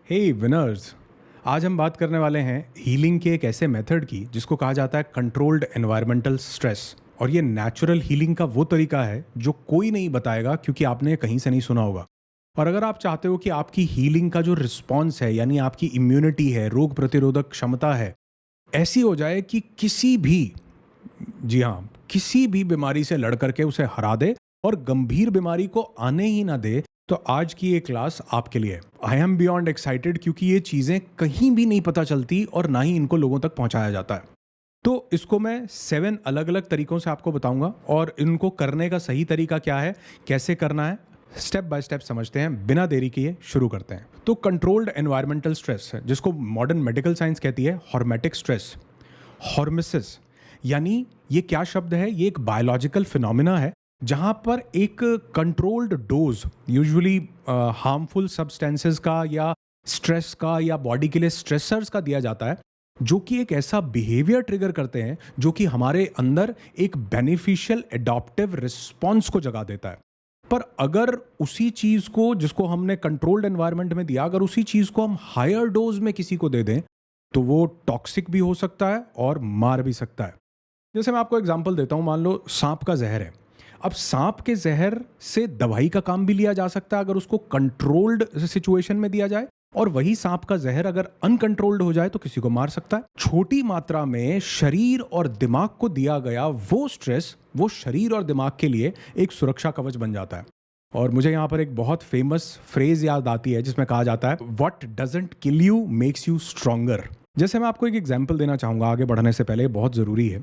हे winners, आज हम बात करने वाले हैं हीलिंग के एक ऐसे मेथड की जिसको कहा जाता है कंट्रोल्ड एनवायरमेंटल स्ट्रेस। और ये नेचुरल हीलिंग का वो तरीका है जो कोई नहीं बताएगा क्योंकि आपने कहीं से नहीं सुना होगा। और अगर आप चाहते हो कि आपकी हीलिंग का जो रिस्पॉन्स है यानी आपकी इम्यूनिटी है, रोग प्रतिरोधक क्षमता है, ऐसी हो जाए कि किसी भी, जी हाँ, किसी भी बीमारी से लड़ करके उसे हरा दे और गंभीर बीमारी को आने ही ना दे, तो आज की ये क्लास आपके लिए। आई एम बियॉन्ड एक्साइटेड क्योंकि ये चीज़ें कहीं भी नहीं पता चलती और ना ही इनको लोगों तक पहुंचाया जाता है। तो इसको मैं 7 अलग अलग तरीकों से आपको बताऊंगा और इनको करने का सही तरीका क्या है, कैसे करना है, स्टेप बाय स्टेप समझते हैं। बिना देरी किए शुरू करते हैं। तो कंट्रोल्ड एनवायरमेंटल स्ट्रेस है जिसको मॉडर्न मेडिकल साइंस कहती है हॉर्मेटिक स्ट्रेस, हॉर्मेसिस। यानी ये क्या शब्द है? ये एक बायोलॉजिकल फिनोमिना है जहां पर एक controlled dose, usually harmful substances का या स्ट्रेस का या बॉडी के लिए स्ट्रेसर्स का दिया जाता है, जो कि एक ऐसा बिहेवियर ट्रिगर करते हैं जो कि हमारे अंदर एक बेनिफिशियल एडॉप्टिव रिस्पॉन्स को जगा देता है। पर अगर उसी चीज को जिसको हमने कंट्रोल्ड एनवायरनमेंट में दिया, अगर उसी चीज को हम हायर डोज में किसी को दे दें तो वो टॉक्सिक भी हो सकता है और मार भी सकता है। जैसे मैं आपको एग्जांपल देता हूं, मान लो सांप का जहर है। अब सांप के जहर से दवाई का काम भी लिया जा सकता है अगर उसको कंट्रोल्ड सिचुएशन में दिया जाए, और वही सांप का जहर अगर अनकंट्रोल्ड हो जाए तो किसी को मार सकता है। छोटी मात्रा में शरीर और दिमाग को दिया गया वो स्ट्रेस, वो शरीर और दिमाग के लिए एक सुरक्षा कवच बन जाता है। और मुझे यहाँ पर एक बहुत फेमस फ्रेज याद आती है जिसमें कहा जाता है, what doesn't kill you makes you stronger. जैसे मैं आपको एक एग्जाम्पल देना चाहूंगा आगे बढ़ने से पहले, बहुत जरूरी है।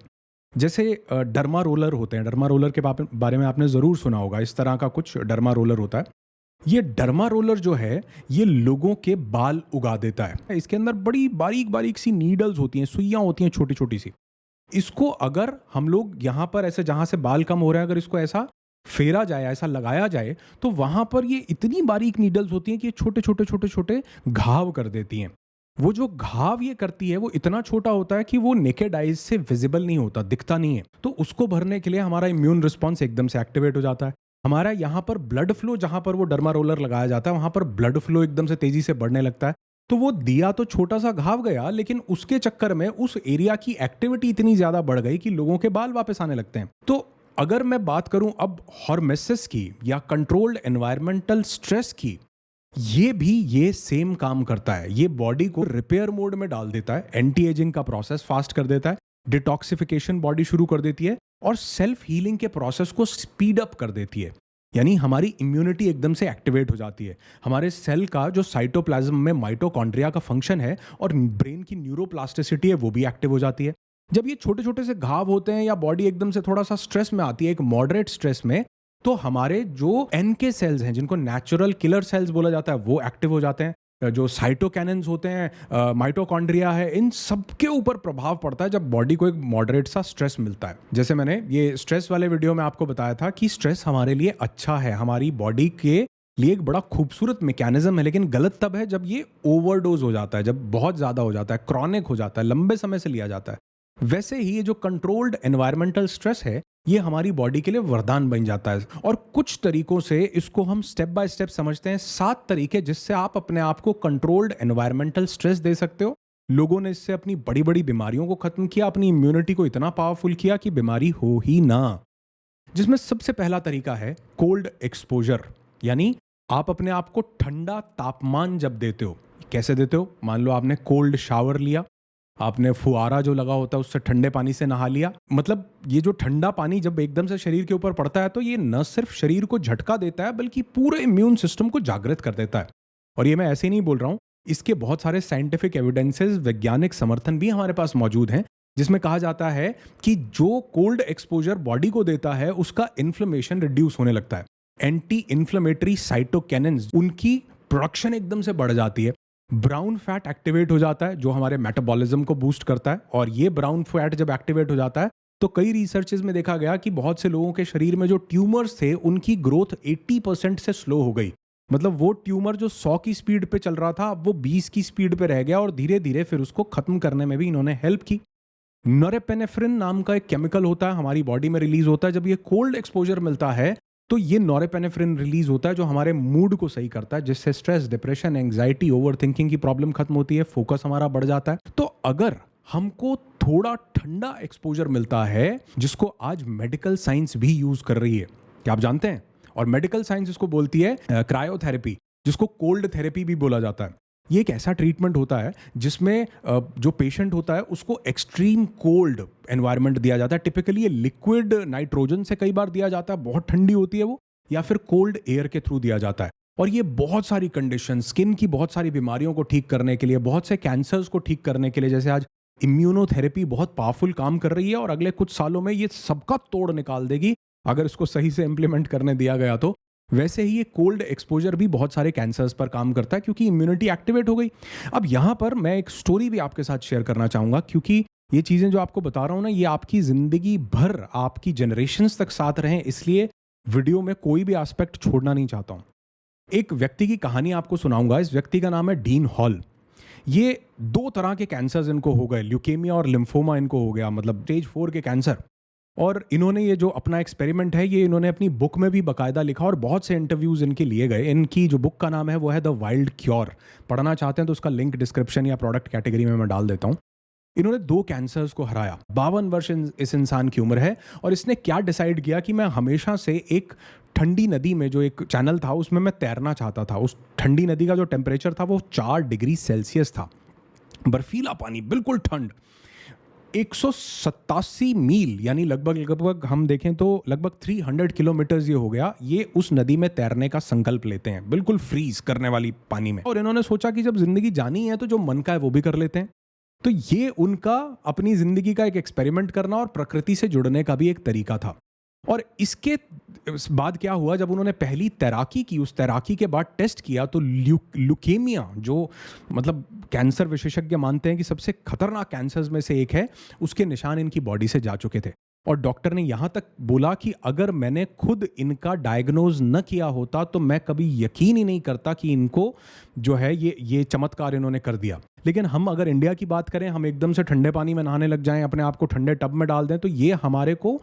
जैसे डर्मा रोलर होते हैं, डर्मा रोलर के बारे में आपने ज़रूर सुना होगा। इस तरह का कुछ डर्मा रोलर होता है। ये डर्मा रोलर जो है ये लोगों के बाल उगा देता है। इसके अंदर बड़ी बारीक बारीक सी नीडल्स होती हैं, सुइयां होती हैं छोटी छोटी सी। इसको अगर हम लोग यहाँ पर ऐसे, जहाँ से बाल कम हो रहे हैं, अगर इसको ऐसा फेरा जाए, ऐसा लगाया जाए, तो वहाँ पर ये इतनी बारीक नीडल्स होती हैं कि ये छोटे छोटे छोटे छोटे घाव कर देती हैं। वो जो घाव ये करती है वो इतना छोटा होता है कि वो नेकेड आइज से विजिबल नहीं होता, दिखता नहीं है। तो उसको भरने के लिए हमारा इम्यून रिस्पॉन्स एकदम से एक्टिवेट हो जाता है। हमारा यहाँ पर ब्लड फ्लो, जहां पर वो डर्मा रोलर लगाया जाता है वहां पर ब्लड फ्लो एकदम से तेजी से बढ़ने लगता है। तो वो दिया तो छोटा सा घाव गया, लेकिन उसके चक्कर में उस एरिया की एक्टिविटी इतनी ज्यादा बढ़ गई कि लोगों के बाल वापस आने लगते हैं। तो अगर मैं बात करूं अब हॉर्मेसिस की या कंट्रोल्ड एनवायरमेंटल स्ट्रेस की, ये सेम काम करता है। ये बॉडी को रिपेयर मोड में डाल देता है, एंटी एजिंग का प्रोसेस फास्ट कर देता है, डिटॉक्सिफिकेशन बॉडी शुरू कर देती है और सेल्फ हीलिंग के प्रोसेस को स्पीड अप कर देती है। यानी हमारी इम्यूनिटी एकदम से एक्टिवेट हो जाती है। हमारे सेल का जो साइटोप्लाज्म में माइटोकॉन्ड्रिया का फंक्शन है और ब्रेन की न्यूरोप्लास्टिसिटी है वो भी एक्टिव हो जाती है। जब ये छोटे छोटे से घाव होते हैं या बॉडी एकदम से थोड़ा सा स्ट्रेस में आती है, एक मॉडरेट स्ट्रेस में, तो हमारे जो एनके सेल्स हैं जिनको नेचुरल किलर सेल्स बोला जाता है वो एक्टिव हो जाते हैं। जो साइटोकैनन्स होते हैं, माइटोकॉन्ड्रिया है, इन सब के ऊपर प्रभाव पड़ता है जब बॉडी को एक मॉडरेट सा स्ट्रेस मिलता है। जैसे मैंने ये स्ट्रेस वाले वीडियो में आपको बताया था कि स्ट्रेस हमारे लिए अच्छा है, हमारी बॉडी के लिए एक बड़ा खूबसूरत मैकेनिज्म है, लेकिन गलत तब है जब ये ओवरडोज हो जाता है, जब बहुत ज्यादा हो जाता है, क्रॉनिक हो जाता है, लंबे समय से लिया जाता है। वैसे ही ये जो कंट्रोल्ड एनवायरमेंटल स्ट्रेस है ये हमारी बॉडी के लिए वरदान बन जाता है। और कुछ तरीकों से इसको हम स्टेप बाय स्टेप समझते हैं। 7 तरीके जिससे आप अपने आप को कंट्रोल्ड एनवायरमेंटल स्ट्रेस दे सकते हो। लोगों ने इससे अपनी बड़ी बड़ी बीमारियों को खत्म किया, अपनी इम्यूनिटी को इतना पावरफुल किया कि बीमारी हो ही ना। जिसमें सबसे पहला तरीका है कोल्ड एक्सपोजर। यानी आप अपने आप को ठंडा तापमान जब देते हो, कैसे देते हो? मान लो आपने कोल्ड शावर लिया, आपने फुआरा जो लगा होता है उससे ठंडे पानी से नहा लिया। मतलब ये जो ठंडा पानी जब एकदम से शरीर के ऊपर पड़ता है तो ये न सिर्फ शरीर को झटका देता है बल्कि पूरे इम्यून सिस्टम को जागृत कर देता है। और ये मैं ऐसे ही नहीं बोल रहा हूं, इसके बहुत सारे साइंटिफिक एविडेंसेस, वैज्ञानिक समर्थन भी हमारे पास मौजूद हैं, जिसमें कहा जाता है कि जो कोल्ड एक्सपोजर बॉडी को देता है उसका इन्फ्लेमेशन रिड्यूस होने लगता है। एंटी इन्फ्लेमेटरी साइटोकिनिन्स, उनकी प्रोडक्शन एकदम से बढ़ जाती है। ब्राउन फैट एक्टिवेट हो जाता है जो हमारे मेटाबॉलिज्म को बूस्ट करता है। और ये ब्राउन फैट जब एक्टिवेट हो जाता है तो कई रिसर्चेस में देखा गया कि बहुत से लोगों के शरीर में जो ट्यूमर्स थे उनकी ग्रोथ 80% से स्लो हो गई। मतलब वो ट्यूमर जो 100 की स्पीड पे चल रहा था अब वो 20 की स्पीड पे रह गया और धीरे धीरे फिर उसको खत्म करने में भी इन्होंने हेल्प की। नोरेपेनेफ्रिन नाम का एक केमिकल होता है, हमारी बॉडी में रिलीज होता है। जब ये कोल्ड एक्सपोजर मिलता है तो ये नॉरेपेनेफ्रिन रिलीज होता है जो हमारे मूड को सही करता है, जिससे स्ट्रेस, डिप्रेशन, एंग्जाइटी, ओवरथिंकिंग की प्रॉब्लम खत्म होती है, फोकस हमारा बढ़ जाता है। तो अगर हमको थोड़ा ठंडा एक्सपोजर मिलता है, जिसको आज मेडिकल साइंस भी यूज कर रही है, क्या आप जानते हैं? और मेडिकल साइंस इसको बोलती है क्रायोथेरेपी, जिसको कोल्ड थेरेपी भी बोला जाता है। ये एक ऐसा ट्रीटमेंट होता है जिसमें जो पेशेंट होता है उसको एक्सट्रीम कोल्ड एनवायरनमेंट दिया जाता है। टिपिकली ये लिक्विड नाइट्रोजन से कई बार दिया जाता है, बहुत ठंडी होती है वो, या फिर कोल्ड एयर के थ्रू दिया जाता है। और ये बहुत सारी कंडीशन, स्किन की बहुत सारी बीमारियों को ठीक करने के लिए, बहुत से कैंसर्स को ठीक करने के लिए, जैसे आज इम्यूनोथेरेपी बहुत पावरफुल काम कर रही है और अगले कुछ सालों में ये सबका तोड़ निकाल देगी अगर इसको सही से इंप्लीमेंट करने दिया गया तो। वैसे ही ये कोल्ड एक्सपोजर भी बहुत सारे कैंसर्स पर काम करता है क्योंकि इम्यूनिटी एक्टिवेट हो गई। अब यहाँ पर मैं एक स्टोरी भी आपके साथ शेयर करना चाहूँगा, क्योंकि ये चीज़ें जो आपको बता रहा हूँ ना, ये आपकी ज़िंदगी भर, आपकी जनरेशन्स तक साथ रहें, इसलिए वीडियो में कोई भी एस्पेक्ट छोड़ना नहीं चाहता हूँ। एक व्यक्ति की कहानी आपको सुनाऊंगा। इस व्यक्ति का नाम है डीन हॉल। ये 2 तरह के कैंसर्स इनको हो गए, ल्यूकेमिया और लिम्फोमा इनको हो गया, मतलब स्टेज 4 के कैंसर। और इन्होंने ये जो अपना एक्सपेरिमेंट है, ये इन्होंने अपनी बुक में भी बाकायदा लिखा और बहुत से इंटरव्यूज़ इनके लिए गए। इनकी जो बुक का नाम है वो है द वाइल्ड क्योर। पढ़ना चाहते हैं तो उसका लिंक डिस्क्रिप्शन या प्रोडक्ट कैटेगरी में मैं डाल देता हूँ। इन्होंने 2 कैंसर्स को हराया। 52 वर्ष इस इंसान की उम्र है और इसने क्या डिसाइड किया कि मैं हमेशा से एक ठंडी नदी में, जो एक चैनल था उसमें मैं तैरना चाहता था। उस ठंडी नदी का जो टेम्परेचर था वो 4 डिग्री सेल्सियस था, बर्फीला पानी, बिल्कुल ठंड। 187 मील यानी लगभग हम देखें तो लगभग 300 किलोमीटर ये हो गया, ये उस नदी में तैरने का संकल्प लेते हैं, बिल्कुल फ्रीज करने वाली पानी में। और इन्होंने सोचा कि जब जिंदगी जानी है तो जो मन का है वो भी कर लेते हैं। तो ये उनका अपनी जिंदगी का एक एक्सपेरिमेंट करना और प्रकृति से जुड़ने का भी एक तरीका था। और इसके बाद क्या हुआ, जब उन्होंने पहली तैराकी की, उस तैराकी के बाद टेस्ट किया तो ल्यूकेमिया, जो मतलब कैंसर विशेषज्ञ मानते हैं कि सबसे खतरनाक कैंसर्स में से एक है, उसके निशान इनकी बॉडी से जा चुके थे। और डॉक्टर ने यहाँ तक बोला कि अगर मैंने खुद इनका डायग्नोज न किया होता तो मैं कभी यकीन ही नहीं करता कि इनको जो है ये चमत्कार इन्होंने कर दिया। लेकिन हम अगर इंडिया की बात करें, हम एकदम से ठंडे पानी में नहाने लग जाएं, अपने आप को ठंडे टब में डाल दें, तो ये हमारे को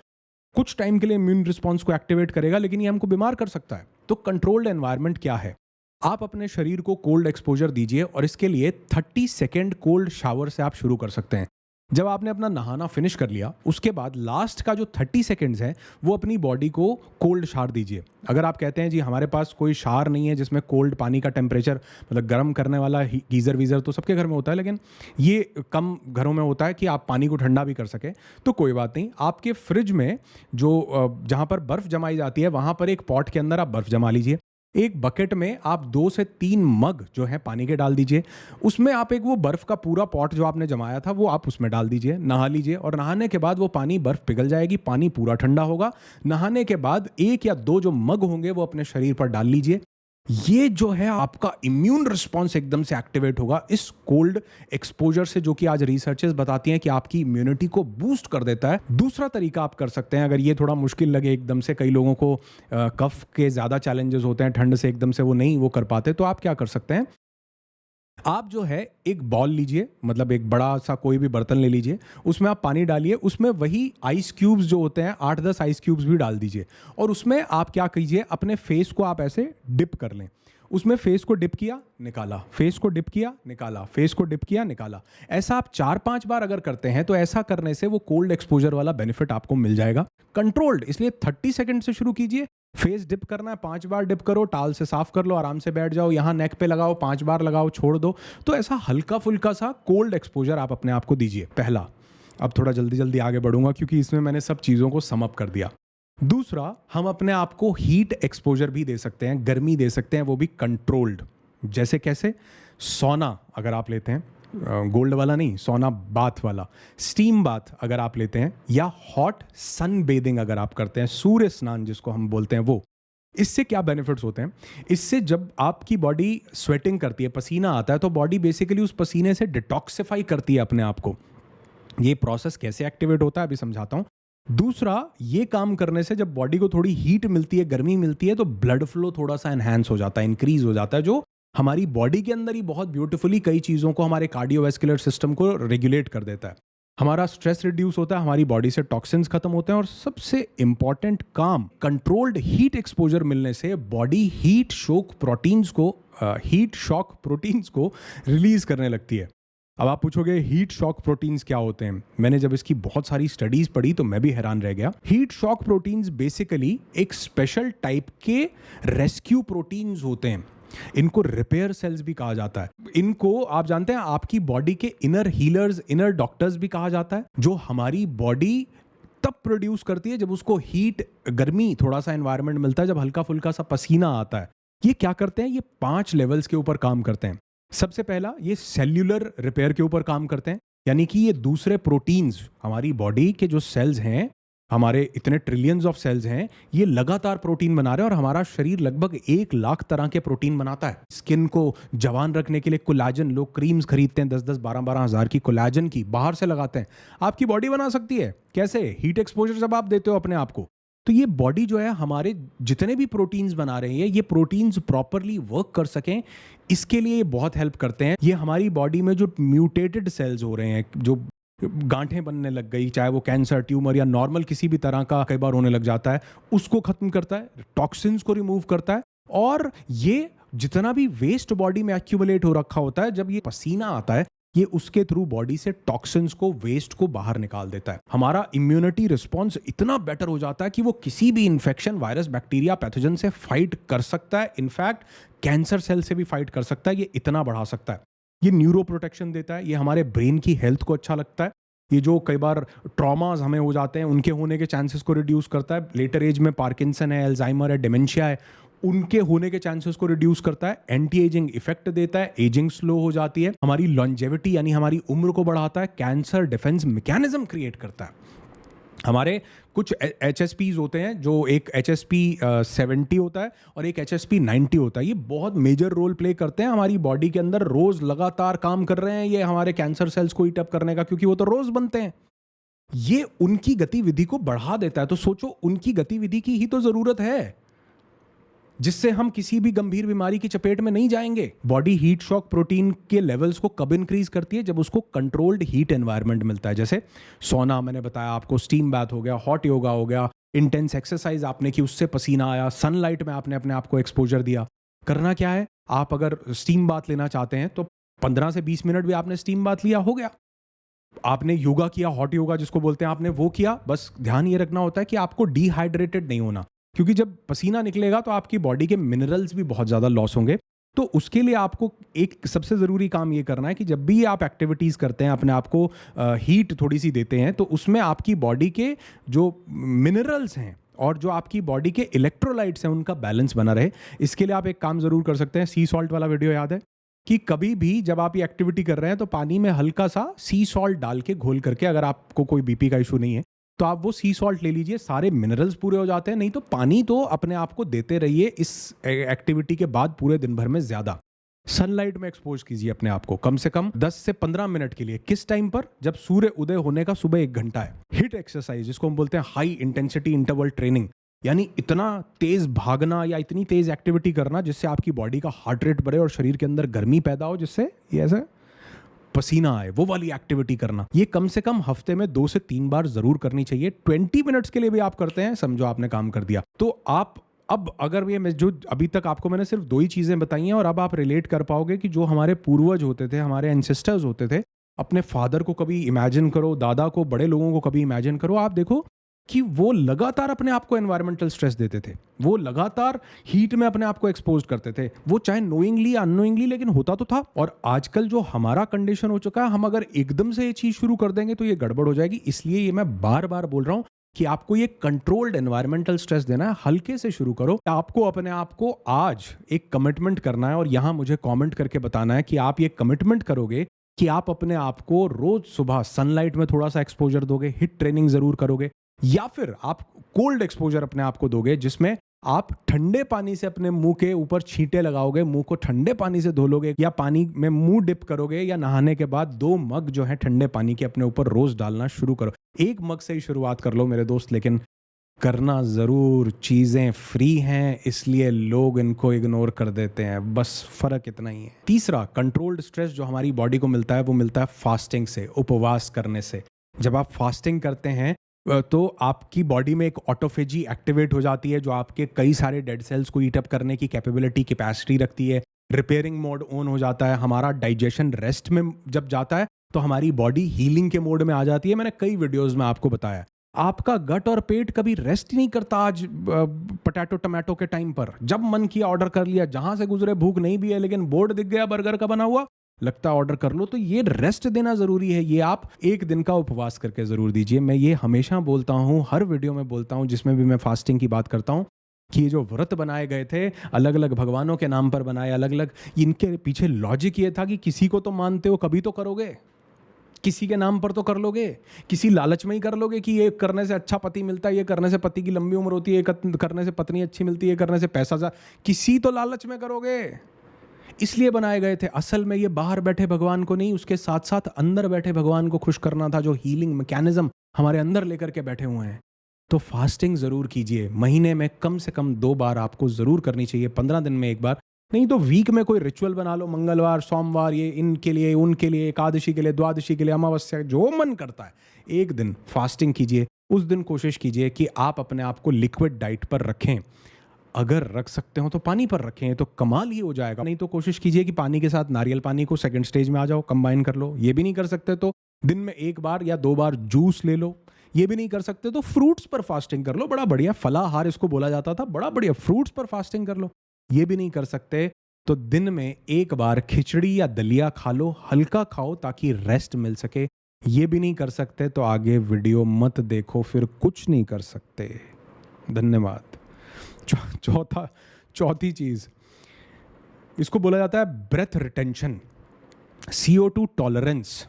कुछ टाइम के लिए इम्यून रिस्पॉन्स को एक्टिवेट करेगा, लेकिन ये हमको बीमार कर सकता है। तो कंट्रोल्ड एनवायरनमेंट क्या है? आप अपने शरीर को कोल्ड एक्सपोजर दीजिए और इसके लिए 30 सेकेंड कोल्ड शावर से आप शुरू कर सकते हैं। जब आपने अपना नहाना फिनिश कर लिया, उसके बाद लास्ट का जो 30 सेकेंड्स है वो अपनी बॉडी को कोल्ड शावर दीजिए। अगर आप कहते हैं जी हमारे पास कोई शावर नहीं है जिसमें कोल्ड पानी का टेम्परेचर, मतलब गर्म करने वाला गीज़र वीज़र तो सबके घर में होता है, लेकिन ये कम घरों में होता है कि आप पानी को ठंडा भी कर सकें, तो कोई बात नहीं, आपके फ्रिज में जो जहाँ पर बर्फ़ जमाई जाती है वहाँ पर एक पॉट के अंदर आप बर्फ़ जमा लीजिए। एक बकेट में आप 2 से 3 मग जो है पानी के डाल दीजिए। उसमें आप एक वो बर्फ़ का पूरा पॉट जो आपने जमाया था वो आप उसमें डाल दीजिए, नहा लीजिए। और नहाने के बाद वो पानी, बर्फ़ पिघल जाएगी, पानी पूरा ठंडा होगा। नहाने के बाद 1 या 2 जो मग होंगे वो अपने शरीर पर डाल लीजिए। ये जो है आपका इम्यून रिस्पॉन्स एकदम से एक्टिवेट होगा इस कोल्ड एक्सपोजर से, जो कि आज रिसर्चेस बताती हैं कि आपकी इम्यूनिटी को बूस्ट कर देता है। दूसरा तरीका आप कर सकते हैं, अगर ये थोड़ा मुश्किल लगे एकदम से, कई लोगों को कफ के ज़्यादा चैलेंजेस होते हैं, ठंड से एकदम से वो नहीं वो कर पाते, तो आप क्या कर सकते हैं, आप जो है एक बॉल लीजिए, मतलब एक बड़ा सा कोई भी बर्तन ले लीजिए, उसमें आप पानी डालिए, उसमें वही आइस क्यूब्स जो होते हैं 8-10 आइस क्यूब्स भी डाल दीजिए। और उसमें आप क्या कीजिए, अपने फेस को आप ऐसे डिप कर लें। उसमें फेस को डिप किया, निकाला, फेस को डिप किया, निकाला, फेस को डिप किया, निकाला। ऐसा आप 4-5 बार अगर करते हैं तो ऐसा करने से वो कोल्ड एक्सपोजर वाला बेनिफिट आपको मिल जाएगा। कंट्रोल्ड, इसलिए 30 सेकंड से शुरू कीजिए। फेस डिप करना है, 5 बार डिप करो, टाल से साफ कर लो, आराम से बैठ जाओ, यहाँ नेक पे लगाओ, 5 बार लगाओ, छोड़ दो। तो ऐसा हल्का फुल्का सा कोल्ड एक्सपोजर आप अपने आप को दीजिए, पहला। अब थोड़ा जल्दी जल्दी आगे बढ़ूंगा क्योंकि इसमें मैंने सब चीज़ों को सम अप कर दिया। दूसरा, हम अपने आप को हीट एक्सपोजर भी दे सकते हैं, गर्मी दे सकते हैं, वो भी कंट्रोल्ड। जैसे कैसे? सोना अगर आप लेते हैं, गोल्ड वाला नहीं, सोना बाथ वाला, स्टीम बाथ अगर आप लेते हैं, या हॉट सन बेदिंग अगर आप करते हैं, सूर्य स्नान जिसको हम बोलते हैं, वो, इससे क्या बेनिफिट्स होते हैं? इससे जब आपकी बॉडी स्वेटिंग करती है, पसीना आता है, तो बॉडी बेसिकली उस पसीने से डिटॉक्सिफाई करती है अपने आप को। ये प्रोसेस कैसे एक्टिवेट होता है अभी समझाता हूँ। दूसरा, ये काम करने से जब बॉडी को थोड़ी हीट मिलती है, गर्मी मिलती है, तो ब्लड फ्लो थोड़ा सा एनहांस हो जाता है, इंक्रीज हो जाता है, जो हमारी बॉडी के अंदर ही बहुत ब्यूटीफुली कई चीज़ों को, हमारे कार्डियोवैस्कुलर सिस्टम को रेगुलेट कर देता है। हमारा स्ट्रेस रिड्यूस होता है, हमारी बॉडी से टॉक्सिन्स खत्म होते हैं और सबसे इंपॉर्टेंट काम, कंट्रोल्ड हीट एक्सपोजर मिलने से बॉडी हीट शॉक प्रोटीन्स को रिलीज करने लगती है। अब आप पूछोगे हीट शॉक प्रोटीन्स क्या होते हैं? मैंने जब इसकी बहुत सारी स्टडीज पढ़ी तो मैं भी हैरान रह गया। हीट शॉक प्रोटीन्स बेसिकली एक स्पेशल टाइप के रेस्क्यू प्रोटीन्स होते हैं। इनको रिपेयर सेल्स भी कहा जाता है। इनको आप जानते हैं आपकी बॉडी के इनर हीलर्स, इनर डॉक्टर्स भी कहा जाता है, जो हमारी बॉडी तब प्रोड्यूस करती है जब उसको हीट, गर्मी, थोड़ा सा एनवायरनमेंट मिलता है, जब हल्का फुल्का सा पसीना आता है। ये क्या करते हैं? ये 5 लेवल्स के ऊपर काम करते हैं। सबसे पहला, ये सेल्यूलर रिपेयर के ऊपर काम करते हैं, यानी कि ये दूसरे प्रोटीन्स, हमारी बॉडी के जो सेल्स हैं, हमारे इतने ट्रिलियंस ऑफ सेल्स हैं, ये लगातार प्रोटीन बना रहे हैं और हमारा शरीर लगभग 1 लाख तरह के प्रोटीन बनाता है। स्किन को जवान रखने के लिए कोलाजन, लोग क्रीम्स खरीदते हैं 10-10, 12-12 हज़ार की कोलाजन की, बाहर से लगाते हैं। आपकी बॉडी बना सकती है। कैसे? हीट एक्सपोजर जब आप देते हो अपने आप को। तो ये बॉडी जो है, हमारे जितने भी प्रोटीन्स बना रहे हैं, ये प्रोटीन्स प्रॉपरली वर्क कर सकें, इसके लिए ये बहुत हेल्प करते हैं। ये हमारी बॉडी में जो म्यूटेटेड सेल्स हो रहे हैं, जो गांठें बनने लग गई, चाहे वो कैंसर, ट्यूमर या नॉर्मल किसी भी तरह का कई बार होने लग जाता है, उसको खत्म करता है, टॉक्सिन्स को रिमूव करता है। और ये जितना भी वेस्ट बॉडी में एक्यूमुलेट हो रखा होता है, जब ये पसीना आता है, ये उसके थ्रू बॉडी से टॉक्सिन्स को, वेस्ट को बाहर निकाल देता है। हमारा इम्यूनिटी रिस्पॉन्स इतना बेटर हो जाता है कि वो किसी भी इन्फेक्शन, वायरस, बैक्टीरिया, पैथोजन से फाइट कर सकता है। इनफैक्ट कैंसर सेल से भी फाइट कर सकता है। ये इतना बढ़ा सकता है। ये न्यूरो प्रोटेक्शन देता है। ये हमारे ब्रेन की हेल्थ को अच्छा लगता है। ये जो कई बार ट्रॉमास हमें हो जाते हैं, उनके होने के चांसेस को रिड्यूस करता है। लेटर एज में पार्किंसन है, अल्जाइमर है, डिमेंशिया है, उनके होने के चांसेस को रिड्यूस करता है। एंटी एजिंग इफेक्ट देता है, एजिंग स्लो हो जाती है, हमारी लॉन्जेविटी यानी हमारी उम्र को बढ़ाता है, कैंसर डिफेंस मैकेनिज्म क्रिएट करता है। हमारे कुछ HSPs होते हैं, जो एक HSP 70 होता है और एक HSP 90 होता है। ये बहुत मेजर रोल प्ले करते हैं हमारी बॉडी के अंदर। रोज लगातार काम कर रहे हैं ये हमारे कैंसर सेल्स को हीट अप करने का, क्योंकि वो तो रोज बनते हैं। ये उनकी गतिविधि को बढ़ा देता है। तो सोचो, उनकी गतिविधि की ही तो जरूरत है, जिससे हम किसी भी गंभीर बीमारी की चपेट में नहीं जाएंगे। बॉडी हीट शॉक प्रोटीन के लेवल्स को कब इंक्रीज करती है? जब उसको कंट्रोल्ड हीट एनवायरनमेंट मिलता है। जैसे सोना, मैंने बताया आपको, स्टीम बाथ हो गया, हॉट योगा हो गया, इंटेंस एक्सरसाइज आपने की, उससे पसीना आया, सनलाइट में आपने अपने आप को एक्सपोजर दिया। करना क्या है? आप अगर स्टीम बाथ लेना चाहते हैं तो 15 से 20 मिनट भी आपने स्टीम बाथ लिया, हो गया। आपने योगा किया, हॉट योगा जिसको बोलते हैं, आपने वो किया। बस ध्यान ये रखना होता है कि आपको डिहाइड्रेटेड नहीं होना, क्योंकि जब पसीना निकलेगा तो आपकी बॉडी के मिनरल्स भी बहुत ज़्यादा लॉस होंगे। तो उसके लिए आपको एक सबसे ज़रूरी काम ये करना है कि जब भी आप एक्टिविटीज़ करते हैं, अपने आप को हीट थोड़ी सी देते हैं, तो उसमें आपकी बॉडी के जो मिनरल्स हैं और जो आपकी बॉडी के इलेक्ट्रोलाइट्स हैं, उनका बैलेंस बना रहे। इसके लिए आप एक काम ज़रूर कर सकते हैं। सी सॉल्ट वाला वीडियो याद है कि कभी भी जब आप ये एक्टिविटी कर रहे हैं तो पानी में हल्का सा सी सॉल्ट डाल के घोल करके, अगर आपको कोई बीपी का इशू नहीं है तो आप वो सी सॉल्ट ले लीजिए, सारे मिनरल्स पूरे हो जाते हैं। नहीं तो पानी तो अपने आप को देते रहिए इस एक्टिविटी के बाद पूरे दिन भर में ज़्यादा। सनलाइट में एक्सपोज कीजिए अपने आप को कम से कम 10 से 15 मिनट के लिए। किस टाइम पर? जब सूर्य उदय होने का सुबह 1 घंटा है। हिट एक्सरसाइज, जिसको हम बोलते हैं हाई इंटेंसिटी इंटरवल ट्रेनिंग, यानी इतना तेज भागना या इतनी तेज एक्टिविटी करना जिससे आपकी बॉडी का हार्ट रेट बढ़े और शरीर के अंदर गर्मी पैदा हो, जिससे ये ऐसे पसीना आए, वो वाली एक्टिविटी करना। ये कम से कम हफ्ते में 2 से 3 बार जरूर करनी चाहिए। 20 मिनट्स के लिए भी आप करते हैं, समझो आपने काम कर दिया। तो आप अब अगर ये जो अभी तक आपको मैंने सिर्फ 2 ही चीजें बताई हैं, और अब आप रिलेट कर पाओगे कि जो हमारे पूर्वज होते थे, हमारे एंसेस्टर्स होते थे, अपने फादर को कभी इमेजिन करो, दादा को, बड़े लोगों को कभी इमेजिन करो। आप देखो कि वो लगातार अपने आप को एनवायरमेंटल स्ट्रेस देते थे, वो लगातार हीट में अपने आप को एक्सपोज करते थे, वो चाहे नोइंगली या अननोइंगली, लेकिन होता तो था। और आजकल जो हमारा कंडीशन हो चुका है, हम अगर एकदम से ये चीज शुरू कर देंगे तो ये गड़बड़ हो जाएगी। इसलिए ये मैं बार बार बोल रहा हूं कि आपको ये कंट्रोल्ड एनवायरमेंटल स्ट्रेस देना है, हल्के से शुरू करो। आपको अपने आप को आज एक कमिटमेंट करना है, और यहां मुझे कमेंट करके बताना है कि आप ये कमिटमेंट करोगे कि आप अपने आप को रोज सुबह सनलाइट में थोड़ा सा एक्सपोजर दोगे, हिट ट्रेनिंग जरूर करोगे, या फिर आप कोल्ड एक्सपोजर अपने आप को दोगे, जिसमें आप ठंडे पानी से अपने मुंह के ऊपर छींटे लगाओगे, मुंह को ठंडे पानी से धो लोगे, या पानी में मुंह डिप करोगे, या नहाने के बाद 2 मग जो है ठंडे पानी के अपने ऊपर रोज डालना शुरू करो। 1 मग से ही शुरुआत कर लो मेरे दोस्त, लेकिन करना जरूर। चीजें फ्री हैं इसलिए लोग इनको इग्नोर कर देते हैं, बस फर्क इतना ही है। तीसरा, कंट्रोल्ड स्ट्रेस जो हमारी बॉडी को मिलता है, वो मिलता है फास्टिंग से, उपवास करने से। जब आप फास्टिंग करते हैं तो आपकी बॉडी में एक ऑटोफेजी एक्टिवेट हो जाती है जो आपके कई सारे डेड सेल्स को ईट अप करने की कैपेबिलिटी कैपेसिटी रखती है। रिपेयरिंग मोड ऑन हो जाता है, हमारा डाइजेशन रेस्ट में जब जाता है तो हमारी बॉडी हीलिंग के मोड में आ जाती है। मैंने कई वीडियोस में आपको बताया आपका गट और पेट कभी रेस्ट ही नहीं करता। आज पोटैटो टमाटो के टाइम पर जब मन किया ऑर्डर कर लिया, जहां से गुजरे भूख नहीं भी है लेकिन बोर्ड दिख गया बर्गर का बना हुआ, लगता ऑर्डर कर लो। तो ये रेस्ट देना जरूरी है, ये आप एक दिन का उपवास करके जरूर दीजिए। मैं ये हमेशा बोलता हूँ, हर वीडियो में बोलता हूँ जिसमें भी मैं फास्टिंग की बात करता हूँ कि ये जो व्रत बनाए गए थे अलग अलग भगवानों के नाम पर बनाए, अलग अलग, इनके पीछे लॉजिक ये था कि किसी को तो मानते हो कभी तो करोगे, किसी के नाम पर तो कर लोगे, किसी लालच में ही कर लोगे कि ये करने से अच्छा पति मिलता है, ये करने से पति की लंबी उम्र होती है, ये करने से पत्नी अच्छी मिलती है, ये करने से पैसा किसी तो लालच में करोगे। इसलिए बनाए गए थे। असल में ये बाहर बैठे भगवान को नहीं, उसके साथ साथ अंदर बैठे भगवान को खुश करना था, जो हीलिंग मैकेनिज्म हमारे अंदर लेकर के बैठे हुए हैं। तो फास्टिंग जरूर कीजिए, महीने में कम से कम 2 बार आपको जरूर करनी चाहिए, 15 दिन में 1 बार, नहीं तो वीक में कोई रिचुअल बना लो, मंगलवार सोमवार, ये इनके लिए उनके लिए, एकादशी के लिए, द्वादशी के लिए, अमावस्या, जो मन करता है 1 दिन फास्टिंग कीजिए। उस दिन कोशिश कीजिए कि आप अपने आप को लिक्विड डाइट पर रखें, अगर रख सकते हो तो पानी पर रखें तो कमाल ही हो जाएगा। नहीं तो कोशिश कीजिए कि पानी के साथ नारियल पानी को सेकंड स्टेज में आ जाओ, कंबाइन कर लो। ये भी नहीं कर सकते तो दिन में 1 बार या 2 बार जूस ले लो। ये भी नहीं कर सकते तो फ्रूट्स पर फास्टिंग कर लो, बड़ा बढ़िया, फलाहार इसको बोला जाता था, बड़ा बढ़िया, फ्रूट्स पर फास्टिंग कर लो। ये भी नहीं कर सकते तो दिन में 1 बार खिचड़ी या दलिया खा लो, हल्का खाओ ताकि रेस्ट मिल सके। ये भी नहीं कर सकते तो आगे वीडियो मत देखो, फिर कुछ नहीं कर सकते। धन्यवाद। चौथी चीज, इसको बोला जाता है ब्रेथ रिटेंशन, CO2 टॉलरेंस।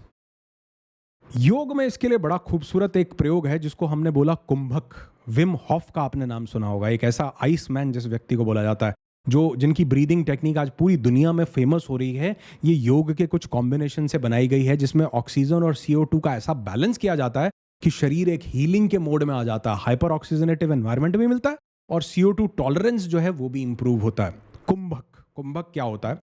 योग में इसके लिए बड़ा खूबसूरत एक प्रयोग है जिसको हमने बोला कुंभक। विम हॉफ का आपने नाम सुना होगा, एक ऐसा आइस मैन जिस व्यक्ति को बोला जाता है, जो जिनकी ब्रीदिंग टेक्निक आज पूरी दुनिया में फेमस हो रही है। ये योग के कुछ कॉम्बिनेशन से बनाई गई है जिसमें ऑक्सीजन और CO2 का ऐसा बैलेंस किया जाता है कि शरीर एक हीलिंग के मोड में आ जाता है, हाइपर ऑक्सीजनेटिव एनवायरमेंट भी मिलता है और CO2 टॉलरेंस जो है वो भी इंप्रूव होता है। कुंभक क्या होता है?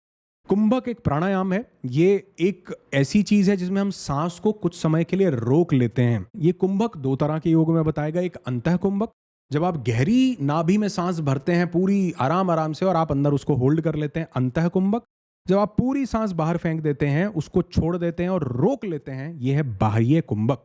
कुंभक एक प्राणायाम है। ये एक ऐसी चीज है जिसमें हम सांस को कुछ समय के लिए रोक लेते हैं। ये कुंभक 2 तरह के योग में बताएगा। एक अंतः कुंभक, जब आप गहरी नाभि में सांस भरते हैं पूरी आराम से और आप अंदर उसको होल्ड कर लेते हैं, अंतः कुंभक। जब आप पूरी सांस बाहर फेंक देते हैं, उसको छोड़ देते हैं और रोक लेते हैं, यह है बाह्य कुंभक।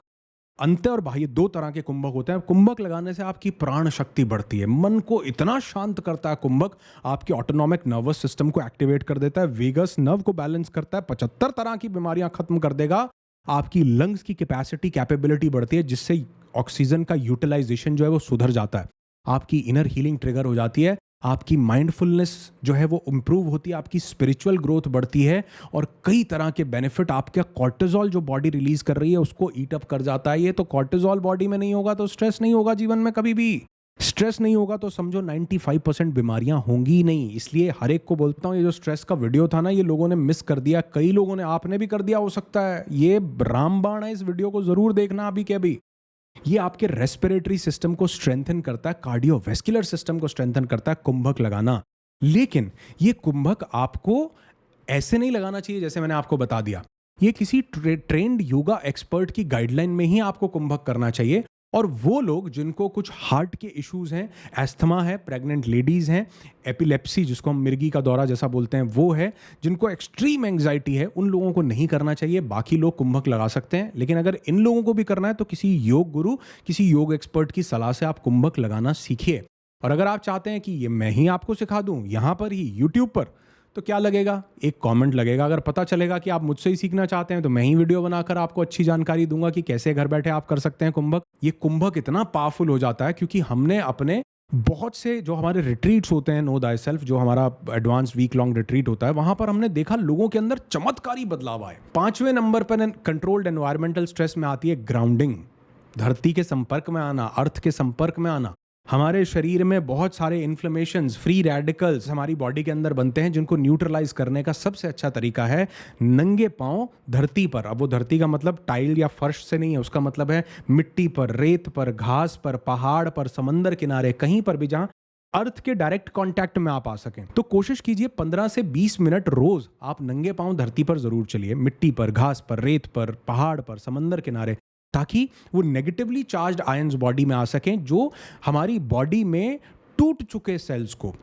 अंत्य और बाह्य 2 तरह के कुंभक होते हैं। कुंभक लगाने से आपकी प्राण शक्ति बढ़ती है, मन को इतना शांत करता है कुंभक, आपके ऑटोनॉमिक नर्वस सिस्टम को एक्टिवेट कर देता है, वेगस नर्व को बैलेंस करता है, 75 तरह की बीमारियां खत्म कर देगा। आपकी लंग्स की कैपेसिटी कैपेबिलिटी बढ़ती है जिससे ऑक्सीजन का यूटिलाइजेशन जो है वो सुधर जाता है, आपकी इनर हीलिंग ट्रिगर हो जाती है, आपकी माइंडफुलनेस जो है वो इंप्रूव होती है, आपकी स्पिरिचुअल ग्रोथ बढ़ती है और कई तरह के बेनिफिट। आपका कॉर्टिसोल जो बॉडी रिलीज कर रही है उसको ईट अप कर जाता है। ये तो कॉर्टिसोल बॉडी में नहीं होगा तो स्ट्रेस नहीं होगा जीवन में, कभी भी स्ट्रेस नहीं होगा तो समझो 95% बीमारियां होंगी ही नहीं। इसलिए हर एक को बोलता हूं, ये जो स्ट्रेस का वीडियो था ना, ये लोगों ने मिस कर दिया, कई लोगों ने, आपने भी कर दिया हो सकता है। ये रामबाण है, इस वीडियो को जरूर देखना अभी के अभी। ये आपके रेस्पिरेटरी सिस्टम को स्ट्रेंथन करता है, कार्डियोवैस्कुलर सिस्टम को स्ट्रेंथन करता है कुंभक लगाना। लेकिन ये कुंभक आपको ऐसे नहीं लगाना चाहिए जैसे मैंने आपको बता दिया। ये किसी ट्रेंड योगा एक्सपर्ट की गाइडलाइन में ही आपको कुंभक करना चाहिए। और वो लोग जिनको कुछ हार्ट के इश्यूज हैं, एस्थमा है, प्रेग्नेंट लेडीज हैं, एपिलेप्सी जिसको हम मिर्गी का दौरा जैसा बोलते हैं वो है, जिनको एक्सट्रीम एंग्जाइटी है, उन लोगों को नहीं करना चाहिए। बाकी लोग कुंभक लगा सकते हैं, लेकिन अगर इन लोगों को भी करना है तो किसी योग गुरु, किसी योग एक्सपर्ट की सलाह से आप कुंभक लगाना सीखिए। और अगर आप चाहते हैं कि ये मैं ही आपको सिखा दूं यहां पर ही यूट्यूब पर, तो क्या लगेगा? एक कमेंट लगेगा। अगर पता चलेगा कि आप मुझसे ही सीखना चाहते हैं तो मैं ही वीडियो बनाकर आपको अच्छी जानकारी दूंगा कि कैसे घर बैठे आप कर सकते हैं कुंभक। ये कुंभक इतना पावरफुल हो जाता है क्योंकि हमने अपने बहुत से जो हमारे रिट्रीट्स होते हैं, नो दाई सेल्फ, जो हमारा एडवांस वीक लॉन्ग रिट्रीट होता है, वहां पर हमने देखा लोगों के अंदर चमत्कारी बदलाव आए। 5वें नंबर पर कंट्रोल्ड एनवायरमेंटल स्ट्रेस में आती है ग्राउंडिंग, धरती के संपर्क में आना, अर्थ के संपर्क में आना। हमारे शरीर में बहुत सारे इन्फ्लेमेशंस, फ्री रेडिकल्स हमारी बॉडी के अंदर बनते हैं जिनको न्यूट्रलाइज करने का सबसे अच्छा तरीका है नंगे पांव धरती पर। अब वो धरती का मतलब टाइल या फर्श से नहीं है, उसका मतलब है मिट्टी पर, रेत पर, घास पर, पहाड़ पर, समंदर किनारे, कहीं पर भी जहां अर्थ के डायरेक्ट कांटेक्ट में आप आ सकें। तो कोशिश कीजिए 15 से 20 मिनट रोज आप नंगे पांव धरती पर जरूर चलिए, मिट्टी पर, घास पर, रेत पर, पहाड़ पर, समंदर किनारे। ताकि वो नेगेटिवली चार्ज्ड आयंस बॉडी में आ सकें, जो हमारी बॉडी में टूट चुके सेल्स को,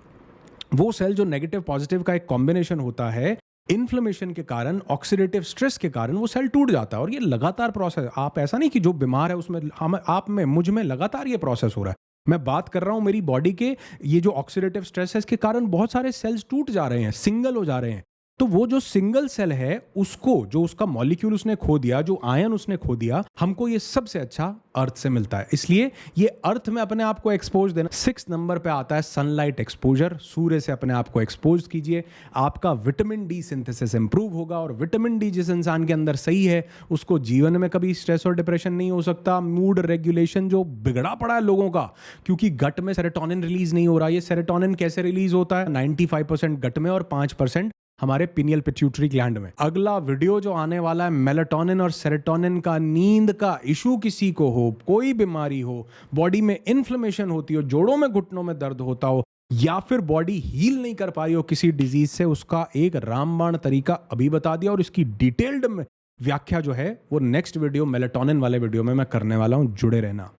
वो सेल जो नेगेटिव पॉजिटिव का एक कॉम्बिनेशन होता है, इन्फ्लेमेशन के कारण, ऑक्सीडेटिव स्ट्रेस के कारण वो सेल टूट जाता है। और ये लगातार प्रोसेस, आप ऐसा नहीं कि जो बीमार है उसमें, हम आप में, मुझ में लगातार ये प्रोसेस हो रहा है। मैं बात कर रहा हूं मेरी बॉडी के, ये जो ऑक्सीडेटिव स्ट्रेस है इसके कारण बहुत सारे सेल्स टूट जा रहे हैं, सिंगल हो जा रहे हैं। तो वो जो सिंगल सेल है उसको, जो उसका मॉलिक्यूल उसने खो दिया, जो आयन उसने खो दिया, हमको ये सबसे अच्छा अर्थ से मिलता है। इसलिए ये अर्थ में अपने आप को एक्सपोज देना। 6 नंबर पे आता है सनलाइट एक्सपोजर। सूर्य से अपने आप को एक्सपोज कीजिए, आपका विटामिन डी सिंथेसिस इंप्रूव होगा। और विटामिन डी जिस इंसान के अंदर सही है उसको जीवन में कभी स्ट्रेस और डिप्रेशन नहीं हो सकता। मूड रेगुलेशन जो बिगड़ा पड़ा है लोगों का, क्योंकि गट में सेरोटोनिन रिलीज नहीं हो रहा। ये सेरोटोनिन कैसे रिलीज होता है? 95% गट में और 5% हमारे पिनियल पिट्यूटरी ग्लैंड में। अगला वीडियो जो आने वाला है, मेलाटोनिन और सेरोटोनिन का, नींद का इशू किसी को हो, कोई बीमारी हो, बॉडी में इन्फ्लेमेशन होती हो, जोड़ों में घुटनों में दर्द होता हो, या फिर बॉडी हील नहीं कर पा रही हो किसी डिजीज से, उसका एक रामबाण तरीका अभी बता दिया। और इसकी डिटेल्ड में व्याख्या जो है वो नेक्स्ट वीडियो, मेलाटोनिन वाले वीडियो में मैं करने वाला हूं, जुड़े रहना।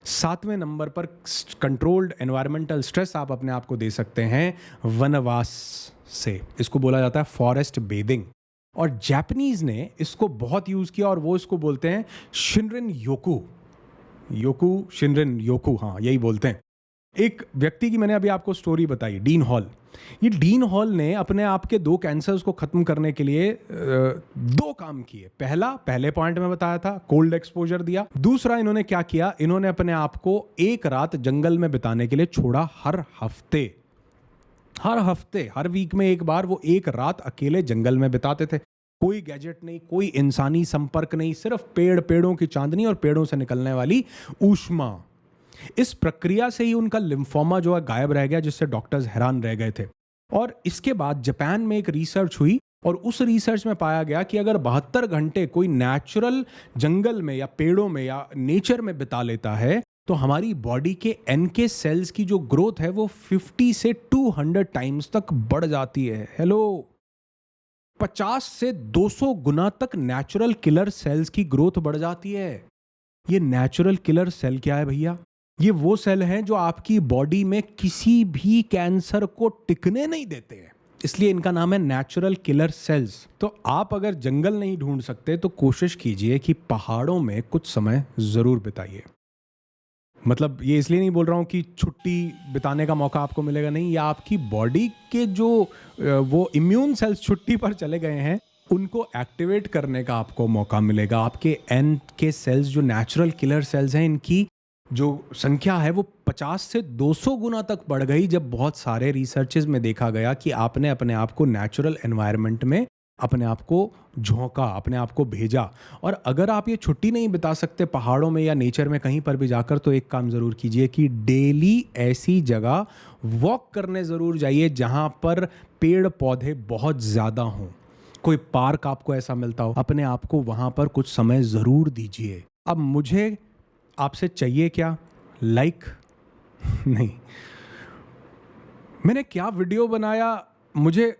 7वें नंबर पर कंट्रोल्ड एनवायरमेंटल स्ट्रेस आप अपने आप को दे सकते हैं वनवास से। इसको बोला जाता है फॉरेस्ट बेदिंग, और जापानीज ने इसको बहुत यूज किया, और वो इसको बोलते हैं शिनरिन योकू। योकू, शिनरिन योकू, हाँ यही बोलते हैं। एक व्यक्ति की मैंने अभी आपको स्टोरी बताई, डीन हॉल। ये डीन हॉल ने अपने आप के 2 कैंसर्स को खत्म करने के लिए 2 काम किए। पहले पॉइंट में बताया था, कोल्ड एक्सपोजर दिया। दूसरा इन्होंने क्या किया, इन्होंने अपने आप को एक रात जंगल में बिताने के लिए छोड़ा। हर हफ्ते, हर वीक में एक बार वो एक रात अकेले जंगल में बिताते थे। कोई गैजेट नहीं, कोई इंसानी संपर्क नहीं, सिर्फ पेड़ों की चांदनी और पेड़ों से निकलने वाली ऊष्मा। इस प्रक्रिया से ही उनका लिम्फोमा जो है गायब रह गया, जिससे डॉक्टर्स हैरान रह गए थे। और इसके बाद जापान में एक रिसर्च हुई, और उस रिसर्च में पाया गया कि अगर 72 घंटे कोई नेचुरल जंगल में या पेड़ों में या नेचर में बिता लेता है, तो हमारी बॉडी के एनके सेल्स की जो ग्रोथ है वो 50 से 200 टाइम्स तक बढ़ जाती है। हेलो, 50 से 200 गुना तक नेचुरल किलर सेल्स की ग्रोथ बढ़ जाती है। ये नेचुरल किलर सेल क्या है भैया? ये वो सेल हैं जो आपकी बॉडी में किसी भी कैंसर को टिकने नहीं देते हैं, इसलिए इनका नाम है नेचुरल किलर सेल्स। तो आप अगर जंगल नहीं ढूंढ सकते तो कोशिश कीजिए कि पहाड़ों में कुछ समय जरूर बिताइए। मतलब ये इसलिए नहीं बोल रहा हूँ कि छुट्टी बिताने का मौका आपको मिलेगा, नहीं, या आपकी बॉडी के जो वो इम्यून सेल्स छुट्टी पर चले गए हैं उनको एक्टिवेट करने का आपको मौका मिलेगा। आपके एन के सेल्स जो नेचुरल किलर सेल्स हैं, इनकी जो संख्या है वो 50 से 200 गुना तक बढ़ गई, जब बहुत सारे रिसर्चेज में देखा गया कि आपने अपने आप को नेचुरल एनवायरनमेंट में अपने आप को झोंका, अपने आप को भेजा। और अगर आप ये छुट्टी नहीं बिता सकते पहाड़ों में या नेचर में कहीं पर भी जाकर, तो एक काम ज़रूर कीजिए कि डेली ऐसी जगह वॉक करने ज़रूर जाइए जहाँ पर पेड़ पौधे बहुत ज़्यादा हों। कोई पार्क आपको ऐसा मिलता हो, अपने आप को वहाँ पर कुछ समय ज़रूर दीजिए। अब मुझे आपसे चाहिए क्या? लाइक नहीं, मैंने क्या वीडियो बनाया, मुझे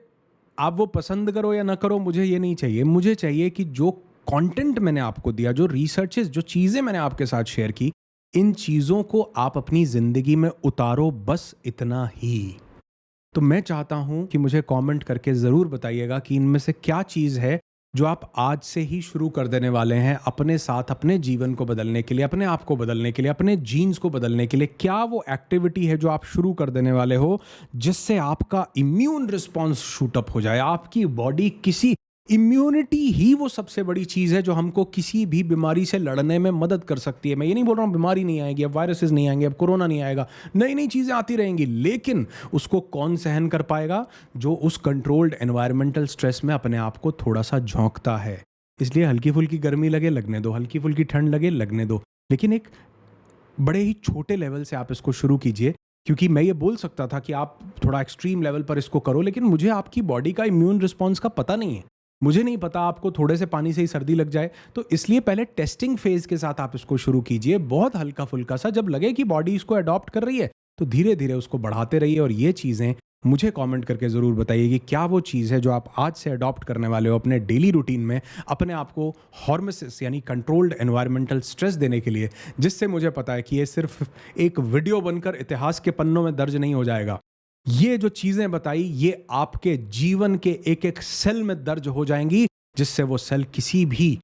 आप वो पसंद करो या ना करो, मुझे ये नहीं चाहिए। मुझे चाहिए कि जो कंटेंट मैंने आपको दिया, जो रिसर्चेस, जो चीज़ें मैंने आपके साथ शेयर की, इन चीज़ों को आप अपनी ज़िंदगी में उतारो, बस इतना ही। तो मैं चाहता हूं कि मुझे कमेंट करके ज़रूर बताइएगा कि इनमें से क्या चीज़ है जो आप आज से ही शुरू कर देने वाले हैं अपने साथ, अपने जीवन को बदलने के लिए, अपने आप को बदलने के लिए, अपने जीन्स को बदलने के लिए। क्या वो एक्टिविटी है जो आप शुरू कर देने वाले हो जिससे आपका इम्यून रिस्पॉन्स शूटअप हो जाए? आपकी बॉडी किसी, इम्यूनिटी ही वो सबसे बड़ी चीज़ है जो हमको किसी भी बीमारी से लड़ने में मदद कर सकती है। मैं ये नहीं बोल रहा हूँ बीमारी नहीं आएगी, अब वायरसेस नहीं आएंगे, अब कोरोना नहीं आएगा, नई नई चीज़ें आती रहेंगी, लेकिन उसको कौन सहन कर पाएगा? जो उस कंट्रोल्ड एनवायरमेंटल स्ट्रेस में अपने आप को थोड़ा सा झोंकता है। इसलिए हल्की फुल्की गर्मी लगे, लगने दो, हल्की फुल्की ठंड लगे, लगने दो, लेकिन एक बड़े ही छोटे लेवल से आप इसको शुरू कीजिए। क्योंकि मैं ये बोल सकता था कि आप थोड़ा एक्सट्रीम लेवल पर इसको करो, लेकिन मुझे आपकी बॉडी का इम्यून रिस्पॉन्स का पता नहीं है। मुझे नहीं पता आपको थोड़े से पानी से ही सर्दी लग जाए, तो इसलिए पहले टेस्टिंग फेज के साथ आप इसको शुरू कीजिए, बहुत हल्का फुल्का सा। जब लगे कि बॉडी इसको अडॉप्ट कर रही है तो धीरे धीरे उसको बढ़ाते रहिए। और ये चीज़ें मुझे कमेंट करके ज़रूर बताइए कि क्या वो चीज़ है जो आप आज से अडॉप्ट करने वाले हो अपने डेली रूटीन में, अपने आप को हॉर्मेसिस यानी कंट्रोल्ड एनवायरमेंटल स्ट्रेस देने के लिए, जिससे मुझे पता है कि ये सिर्फ एक वीडियो बनकर इतिहास के पन्नों में दर्ज नहीं हो जाएगा। ये जो चीज़ें बताई, ये आपके जीवन के एक-एक सेल में दर्ज हो जाएँगी, जिससे वो सेल किसी भी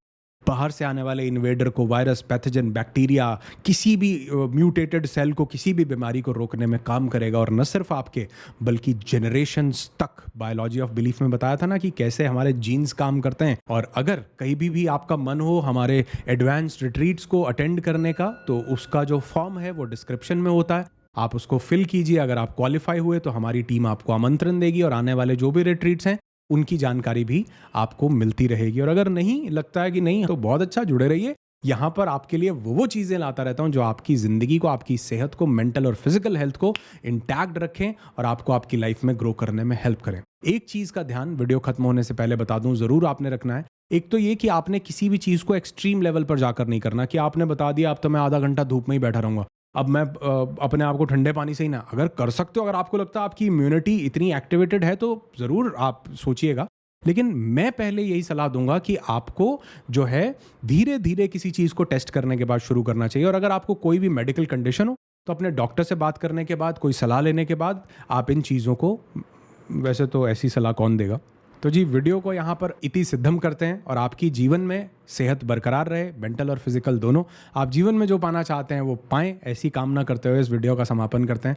बाहर से आने वाले इन्वेडर को, वायरस, पैथोजन, बैक्टीरिया, किसी भी म्यूटेटेड सेल को, किसी भी बीमारी को रोकने में काम करेगा। और न सिर्फ आपके, बल्कि जनरेशंस तक। बायोलॉजी ऑफ बिलीफ में बताया था ना कि कैसे हमारे जीन्स काम करते हैं। और अगर कहीं भी आपका मन हो हमारे एडवांस रिट्रीट्स को अटेंड करने का, तो उसका जो फॉर्म है वो डिस्क्रिप्शन में होता है, आप उसको फिल कीजिए। अगर आप क्वालिफाई हुए तो हमारी टीम आपको आमंत्रण देगी और आने वाले जो भी रिट्रीट्स हैं उनकी जानकारी भी आपको मिलती रहेगी। और अगर नहीं लगता है कि नहीं, तो बहुत अच्छा, जुड़े रहिए। यहाँ पर आपके लिए वो चीज़ें लाता रहता हूँ जो आपकी ज़िंदगी को, आपकी सेहत को, मेंटल और फिजिकल हेल्थ को इंटैक्ट रखें और आपको आपकी लाइफ में ग्रो करने में हेल्प करें। एक चीज़ का ध्यान वीडियो खत्म होने से पहले बता दूं, ज़रूर आपने रखना है। एक तो ये कि आपने किसी भी चीज़ को एक्सट्रीम लेवल पर जाकर नहीं करना कि आपने बता दिया अब तो मैं आधा घंटा धूप में ही बैठा रहूँगा, अब मैं अपने आप को ठंडे पानी से ही ना। अगर कर सकते हो, अगर आपको लगता है आपकी इम्यूनिटी इतनी एक्टिवेटेड है, तो ज़रूर आप सोचिएगा। लेकिन मैं पहले यही सलाह दूंगा कि आपको जो है धीरे धीरे किसी चीज़ को टेस्ट करने के बाद शुरू करना चाहिए। और अगर आपको कोई भी मेडिकल कंडीशन हो, तो अपने डॉक्टर से बात करने के बाद, कोई सलाह लेने के बाद आप इन चीज़ों को, वैसे तो ऐसी सलाह कौन देगा। तो जी, वीडियो को यहाँ पर इति सिद्धम करते हैं और आपकी जीवन में सेहत बरकरार रहे, मेंटल और फिजिकल दोनों। आप जीवन में जो पाना चाहते हैं वो पाएं, ऐसी कामना करते हुए इस वीडियो का समापन करते हैं।